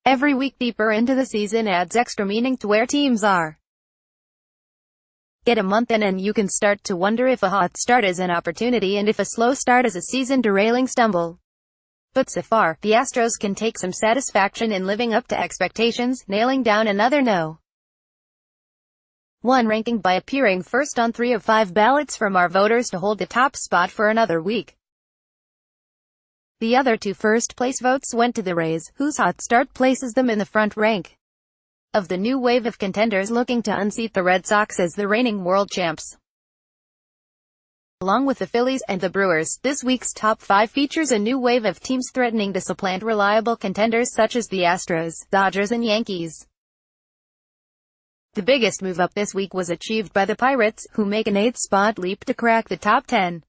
Every week deeper into the season adds extra meaning to where teams are. Get a month in and you can start to wonder if a hot start is an opportunity and if a slow start is a season-derailing stumble. But so far, the Astros can take some satisfaction in living up to expectations, nailing down another No. 1 ranking by appearing first on 3 of 5 ballots from our voters to hold the top spot for another week. The other 2 first-place votes went to the Rays, whose hot start places them in the front rank of the new wave of contenders looking to unseat the Red Sox as the reigning world champs. Along with the Phillies and the Brewers, this week's top 5 features a new wave of teams threatening to supplant reliable contenders such as the Astros, Dodgers and Yankees. The biggest move up this week was achieved by the Pirates, who make an 8th spot leap to crack the top 10.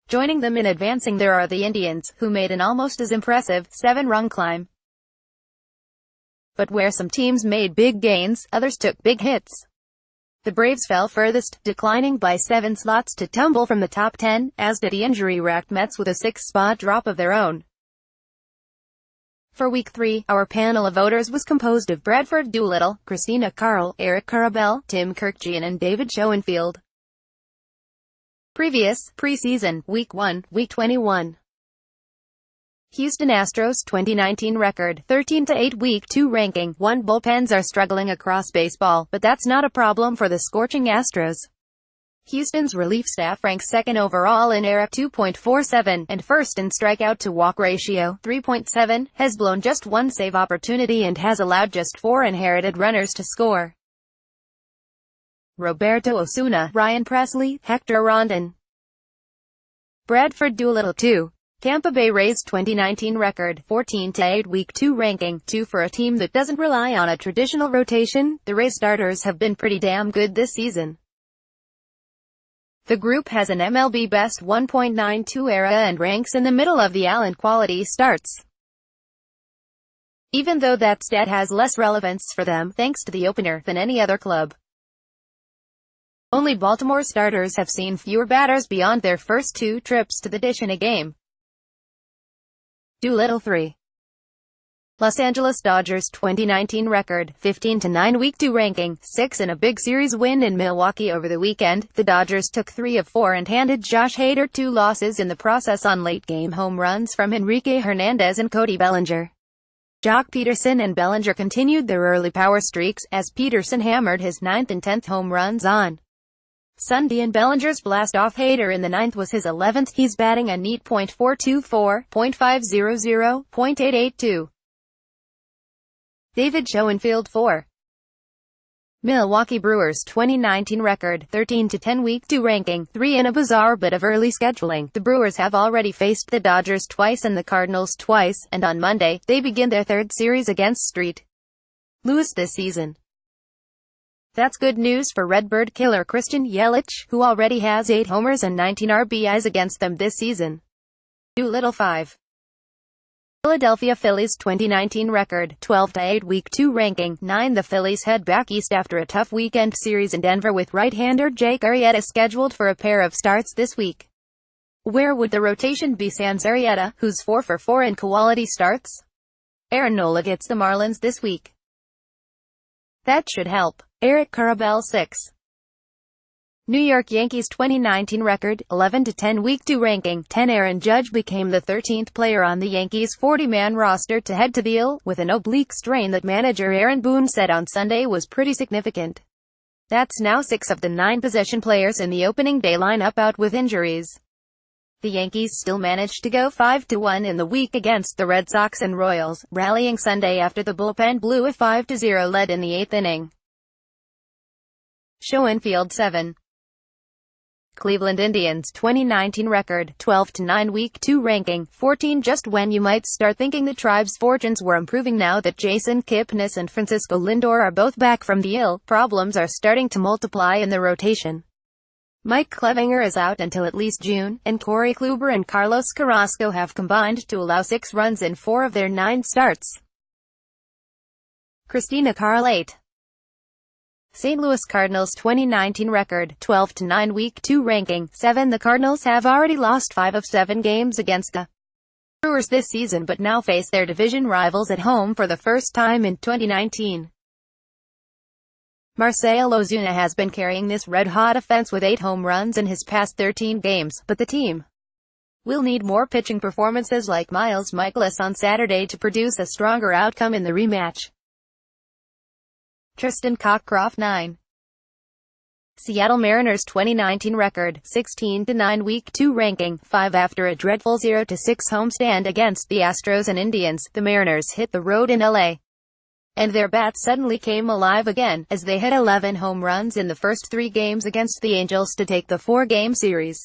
Joining them in advancing there are the Indians, who made an almost as impressive 7-rung climb. But where some teams made big gains, others took big hits. The Braves fell furthest, declining by 7 slots to tumble from the top 10, as did the injury-racked Mets with a 6-spot drop of their own. For Week 3, our panel of voters was composed of Bradford Doolittle, Christina Carl, Eric Carabell, Tim Kirkjian and David Schoenfield. Preseason, Week 1, Week 21. Houston Astros 2019 record, 13-8 Week 2 ranking. 1 Bullpens are struggling across baseball, but that's not a problem for the scorching Astros. Houston's relief staff ranks second overall in ERA 2.47, and first in strikeout to walk ratio 3.7, has blown just 1 save opportunity and has allowed just 4 inherited runners to score. Roberto Osuna, Ryan Presley, Hector Rondon. Bradford Doolittle 2. Tampa Bay Rays 2019 record, 14-8 Week 2 ranking. 2 for a team that doesn't rely on a traditional rotation. The Rays starters have been pretty damn good this season. The group has an MLB best 1.92 ERA and ranks in the middle of the Allen quality starts. Even though that stat has less relevance for them, thanks to the opener, than any other club. Only Baltimore starters have seen fewer batters beyond their first 2 trips to the dish in a game. Doolittle 3. Los Angeles Dodgers 2019 record, 15-9 Week 2 ranking. 6 in a big series win in Milwaukee over the weekend. The Dodgers took 3 of 4 and handed Josh Hader 2 losses in the process on late-game home runs from Enrique Hernandez and Cody Bellinger. Jock Peterson and Bellinger continued their early power streaks, as Peterson hammered his 9th and 10th home runs on Sunday, and Bellinger's blast off Hader in the 9th was his 11th. He's batting a neat .424, .500, .882. David Schoenfield 4. Milwaukee Brewers 2019 record, 13-10 Week 2 ranking. 3 in a bizarre bit of early scheduling. The Brewers have already faced the Dodgers twice and the Cardinals twice, and on Monday, they begin their 3rd series against St. Louis this season. That's good news for Redbird killer Christian Yelich, who already has 8 homers and 19 RBIs against them this season. Doolittle 5. Philadelphia Phillies 2019 record, 12-8 Week 2 ranking. 9 The Phillies head back east after a tough weekend series in Denver with right-hander Jake Arrieta scheduled for a pair of starts this week. Where would the rotation be sans Arrieta, who's 4 for 4 in quality starts? Aaron Nola gets the Marlins this week. That should help. Eric Carabell 6. New York Yankees 2019 record, 11-10 Week 2 ranking. 10 Aaron Judge became the 13th player on the Yankees' 40-man roster to head to the IL, with an oblique strain that manager Aaron Boone said on Sunday was pretty significant. That's now 6 of the 9 possession players in the opening day lineup out with injuries. The Yankees still managed to go 5-1 in the week against the Red Sox and Royals, rallying Sunday after the bullpen blew a 5-0 lead in the 8th inning. Schoenfield 7. Cleveland Indians 2019 record, 12-9 Week 2 ranking. 14 just when you might start thinking the Tribe's fortunes were improving now that Jason Kipnis and Francisco Lindor are both back from the IL. Problems are starting to multiply in the rotation. Mike Clevinger is out until at least June, and Corey Kluber and Carlos Carrasco have combined to allow 6 runs in 4 of their 9 starts. Christina Carl 8. St. Louis Cardinals 2019 record, 12-9 Week 2 ranking. 7 The Cardinals have already lost 5 of 7 games against the Brewers this season but now face their division rivals at home for the first time in 2019. Marcell Ozuna has been carrying this red-hot offense with 8 home runs in his past 13 games, but the team will need more pitching performances like Miles Mikolas on Saturday to produce a stronger outcome in the rematch. Tristan Cockcroft 9. Seattle Mariners 2019 record, 16-9 Week 2 ranking, 5 after a dreadful 0-6 homestand against the Astros and Indians. The Mariners hit the road in LA, and their bats suddenly came alive again, as they hit 11 home runs in the first 3 games against the Angels to take the 4-game series.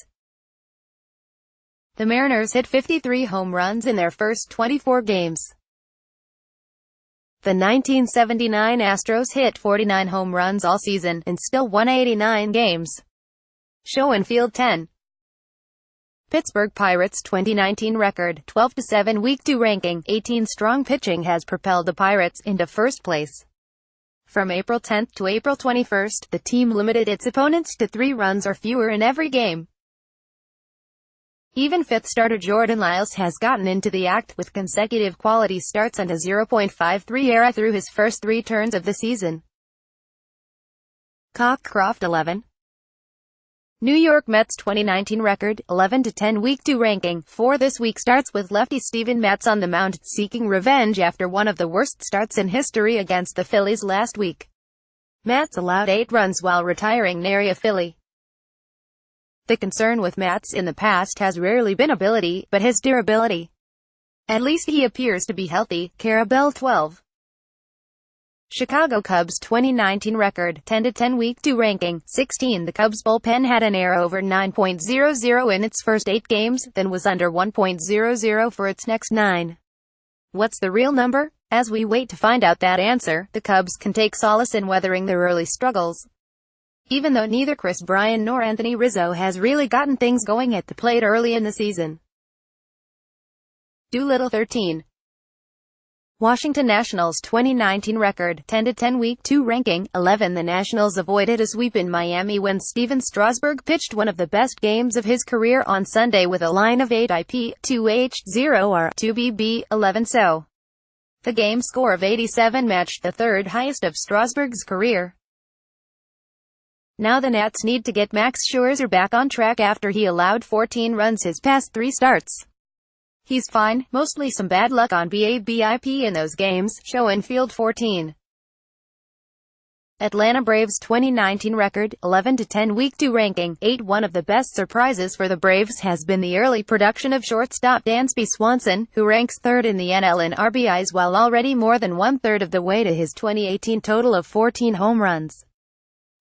The Mariners hit 53 home runs in their first 24 games. The 1979 Astros hit 49 home runs all season, and still won 89 games. Schoenfield 10. Pittsburgh Pirates 2019 record, 12-7 Week 2 ranking, 18 strong pitching has propelled the Pirates into first place. From April 10 to April 21, the team limited its opponents to 3 runs or fewer in every game. Even fifth starter Jordan Lyles has gotten into the act, with consecutive quality starts and a 0.53 ERA through his first 3 turns of the season. Cockcroft 11. New York Mets 2019 record, 11-10 Week 2 ranking, 4 this week starts with lefty Steven Matz on the mound, seeking revenge after one of the worst starts in history against the Phillies last week. Matz allowed 8 runs while retiring nary a Philly. The concern with Matz in the past has rarely been ability, but his durability. At least he appears to be healthy. Carabel 12. Chicago Cubs 2019 record, 10-10 Week 2 ranking, 16 The Cubs bullpen had an ERA over 9.00 in its first 8 games, then was under 1.00 for its next 9. What's the real number? As we wait to find out that answer, the Cubs can take solace in weathering their early struggles. Even though neither Chris Bryant nor Anthony Rizzo has really gotten things going at the plate early in the season. Doolittle 13. Washington Nationals 2019 record, 10-10 Week 2 ranking, 11 The Nationals avoided a sweep in Miami when Steven Strasburg pitched one of the best games of his career on Sunday with a line of 8 IP, 2H, 0R, 2BB, 11 so. The game score of 87 matched the third highest of Strasburg's career. Now the Nats need to get Max Scherzer back on track after he allowed 14 runs his past 3 starts. He's fine, mostly some bad luck on BABIP in those games. Schoenfield 14. Atlanta Braves 2019 record, 11-10 Week 2 ranking, 8 One of the best surprises for the Braves has been the early production of shortstop Dansby Swanson, who ranks 3rd in the NL in RBIs while already more than 1/3 of the way to his 2018 total of 14 home runs.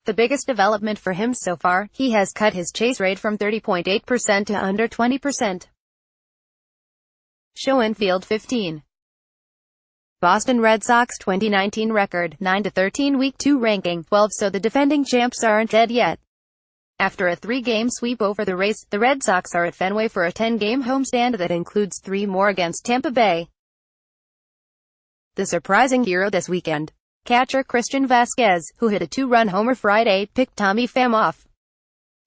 The biggest development for him so far, he has cut his chase rate from 30.8% to under 20%. Schoenfield 15. Boston Red Sox 2019 record, 9-13 Week 2 ranking, 12 so the defending champs aren't dead yet. After a 3-game sweep over the Rays, the Red Sox are at Fenway for a 10-game homestand that includes 3 more against Tampa Bay. The surprising hero this weekend. Catcher Christian Vasquez, who hit a 2-run homer Friday, picked Tommy Pham off.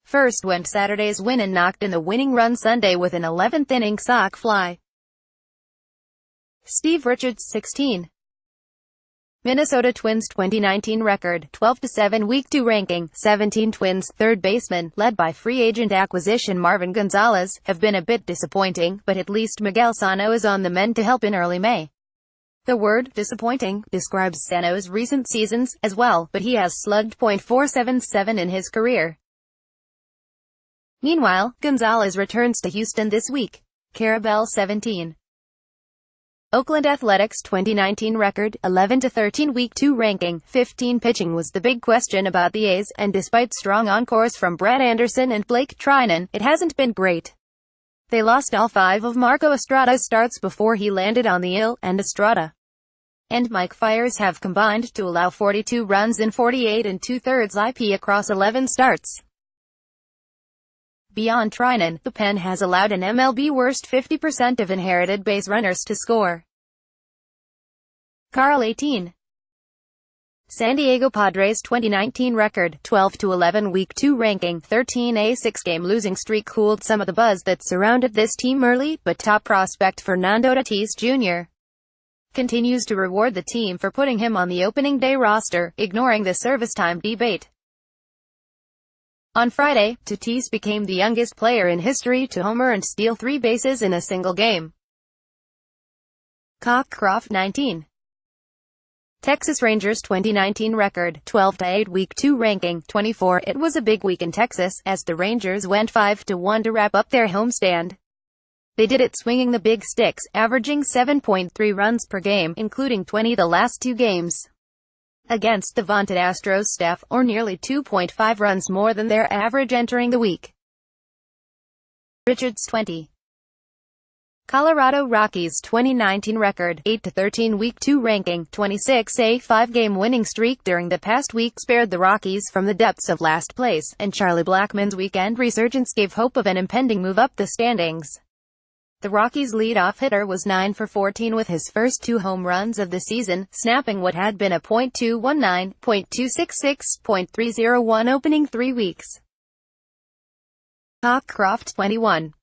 First went Saturday's win and knocked in the winning run Sunday with an 11th-inning sock fly. Steve Richards 16. Minnesota Twins 2019 record, 12-7 Week 2 ranking, 17 Twins, third baseman, led by free agent acquisition Marvin Gonzalez, have been a bit disappointing, but at least Miguel Sano is on the mend to help in early May. The word disappointing describes Sano's recent seasons as well, but he has slugged .477 in his career. Meanwhile, Gonzalez returns to Houston this week. Carabel 17. Oakland Athletics 2019 record, 11-13 Week 2 ranking, 15 pitching was the big question about the A's, and despite strong encores from Brett Anderson and Blake Trinan, it hasn't been great. They lost all 5 of Marco Estrada's starts before he landed on the IL, and Estrada and Mike Fiers have combined to allow 42 runs in 48 2/3 IP across 11 starts. Beyond Trinan, the pen has allowed an MLB worst 50% of inherited base runners to score. Carl 18. San Diego Padres 2019 record, 12-11 Week 2 ranking, 13-a 6-game losing streak cooled some of the buzz that surrounded this team early, but top prospect Fernando Tatis Jr. continues to reward the team for putting him on the opening day roster, ignoring the service time debate. On Friday, Tatis became the youngest player in history to homer and steal 3 bases in a single game. Cockcroft 19. Texas Rangers 2019 record, 12-8 Week 2 ranking, 24. It was a big week in Texas, as the Rangers went 5-1 to wrap up their homestand. They did it swinging the big sticks, averaging 7.3 runs per game, including 20 the last 2 games. Against the vaunted Astros staff, or nearly 2.5 runs more than their average entering the week. Richards 20. Colorado Rockies 2019 record, 8-13 Week 2 ranking, 26. A 5-game winning streak during the past week spared the Rockies from the depths of last place, and Charlie Blackmon's weekend resurgence gave hope of an impending move up the standings. The Rockies' leadoff hitter was 9 for 14 with his first 2 home runs of the season, snapping what had been a .219, .266, .301 opening 3 weeks. Cockcroft 21.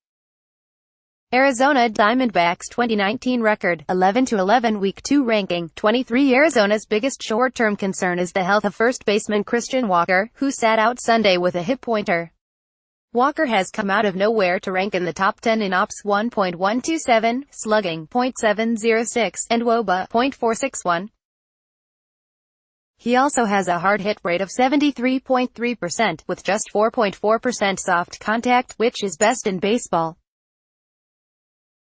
Arizona Diamondbacks 2019 record, 11-11 Week 2 ranking, 23. Arizona's biggest short-term concern is the health of first baseman Christian Walker, who sat out Sunday with a hip pointer. Walker has come out of nowhere to rank in the top 10 in OPS 1.127, slugging .706, and WOBA .461. He also has a hard hit rate of 73.3%, with just 4.4% soft contact, which is best in baseball.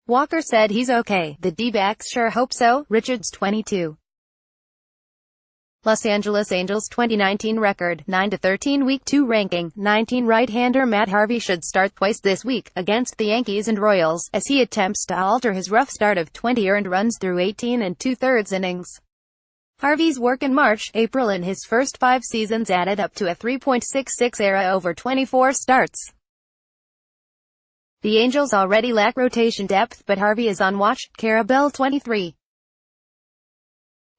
Walker said he's okay. The D-backs sure hope so. Richards 22. Los Angeles Angels 2019 record, 9-13 Week 2 ranking, 19. Right-hander Matt Harvey should start twice this week, against the Yankees and Royals, as he attempts to alter his rough start of 20 earned runs through 18 2/3 innings. Harvey's work in March, April in his first 5 seasons added up to a 3.66 ERA over 24 starts. The Angels already lack rotation depth, but Harvey is on watch. Carabel 23.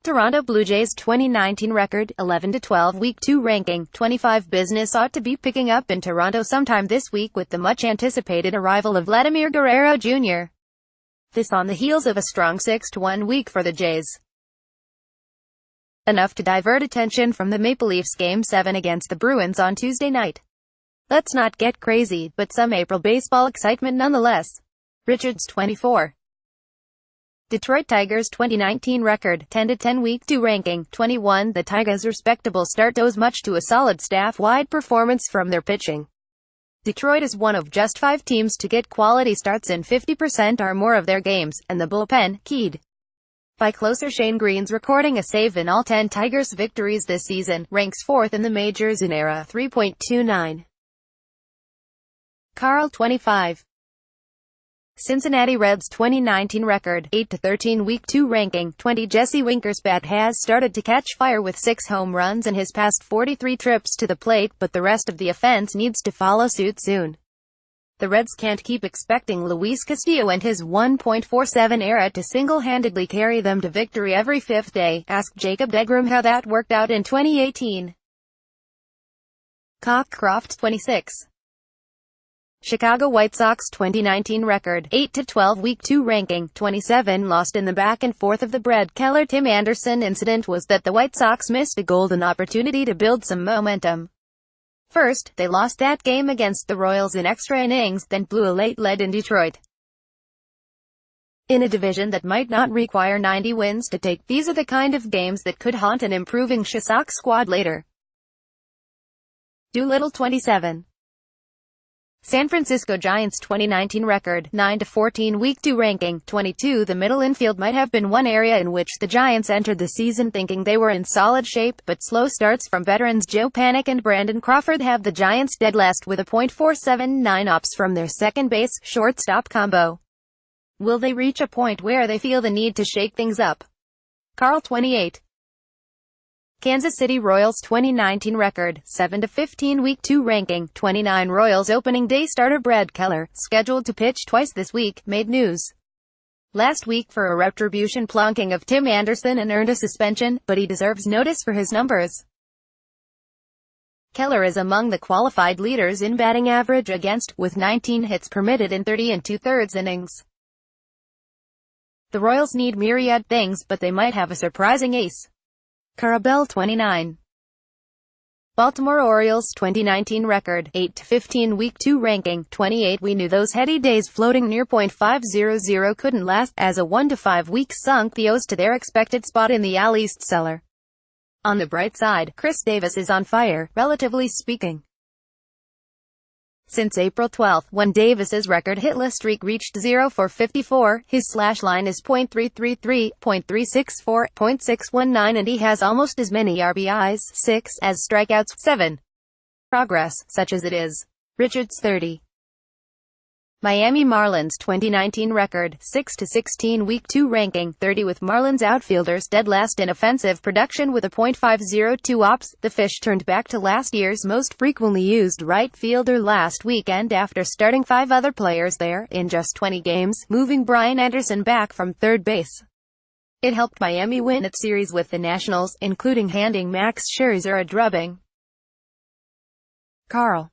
Toronto Blue Jays 2019 record, 11-12 Week 2 ranking, 25. Business ought to be picking up in Toronto sometime this week with the much-anticipated arrival of Vladimir Guerrero Jr. This on the heels of a strong 6-1 week for the Jays. Enough to divert attention from the Maple Leafs Game 7 against the Bruins on Tuesday night. Let's not get crazy, but some April baseball excitement nonetheless. Richards 24. Detroit Tigers 2019 record, 10-10 Week 2 ranking, 21. The Tigers' respectable start owes much to a solid staff-wide performance from their pitching. Detroit is one of just 5 teams to get quality starts in 50% or more of their games, and the bullpen, keyed by closer Shane Green's recording a save in all 10 Tigers victories this season, ranks 4th in the majors in ERA 3.29. Carl 25. Cincinnati Reds 2019 record, 8-13 Week 2 ranking, 20. Jesse Winker's bat has started to catch fire with 6 home runs in his past 43 trips to the plate, but the rest of the offense needs to follow suit soon. The Reds can't keep expecting Luis Castillo and his 1.47 ERA to single-handedly carry them to victory every 5th day. Ask Jacob deGrom how that worked out in 2018. Cockcroft 26. Chicago White Sox 2019 record, 8-12 Week 2 ranking, 27. Lost in the back and forth of the Brett Keller-Tim Anderson incident was that the White Sox missed a golden opportunity to build some momentum. First, they lost that game against the Royals in extra innings, then blew a late lead in Detroit. In a division that might not require 90 wins to take, these are the kind of games that could haunt an improving Sox squad later. Doolittle 27. San Francisco Giants 2019 record, 9-14 Week 2 ranking, 22. The middle infield might have been one area in which the Giants entered the season thinking they were in solid shape, but slow starts from veterans Joe Panik and Brandon Crawford have the Giants dead last with a .479 OPS from their second base, shortstop combo. Will they reach a point where they feel the need to shake things up? Carl 28. Kansas City Royals 2019 record, 7-15 Week 2 ranking, 29. Royals opening day starter Brad Keller, scheduled to pitch twice this week, made news. last week for a retribution plonking of Tim Anderson and earned a suspension, but he deserves notice for his numbers. Keller is among the qualified leaders in batting average against, with 19 hits permitted in 30 2/3 innings. The Royals need myriad things, but they might have a surprising ace. Carabel 29. Baltimore Orioles 2019 record, 8-15 Week 2 ranking, 28. We knew those heady days floating near .500 couldn't last, as a 1-5 week sunk the O's to their expected spot in the AL East cellar. On the bright side, Chris Davis is on fire, relatively speaking. Since April 12, when Davis's record hitless streak reached 0 for 54, his slash line is .333, .364, .619 and he has almost as many RBIs, 6, as strikeouts, 7. Progress, such as it is. Richards 30. Miami Marlins 2019 record, 6-16 Week 2 ranking, 30 with Marlins outfielders dead last in offensive production with a .502 ops. The Fish turned back to last year's most frequently used right fielder last weekend after starting 5 other players there, in just 20 games, moving Brian Anderson back from third base. It helped Miami win its series with the Nationals, including handing Max Scherzer a drubbing. Carl.